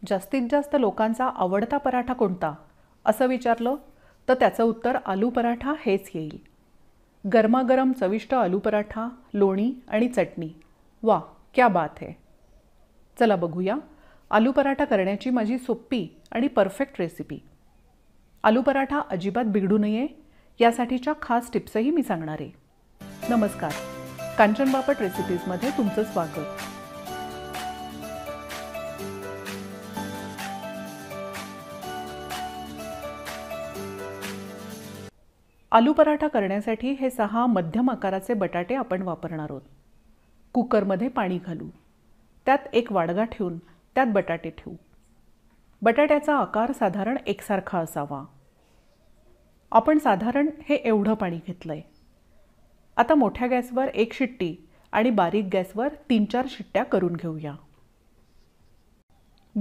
जास्तीत जास्त लोकांचा आवडता पराठा कोणता असं विचारलं तर त्याचं उत्तर आलू पराठा हेच येईल. गरमागरम चविष्ट आलू पराठा, लोणी आणि चटणी, वा क्या बात है. चला बघूया आलू पराठा करण्याची माझी सोपी आणि परफेक्ट रेसिपी. आलू पराठा अजिबात बिघडू नये यासाठीच्या खास टिप्सही मी सांगणार आहे. नमस्कार, कांचन बापट रेसिपीजमध्ये तुमचं स्वागत. आलू पराठा करण्यासाठी हे 6 मध्यम आकाराचे बटाटे आपण वापरणार आहोत. कुकरमध्ये पाणी घालू, त्यात एक वाडगा ठेवून त्यात बटाटे ठेवू. बटाट्याचा आकार साधारण एकसारखा असावा. आपण साधारण हे एवढं पाणी घेतलंय. आता मोठ्या गॅसवर 1 शिट्टी आणि बारीक गॅसवर 3-4 शिट्ट्या करून घेऊया.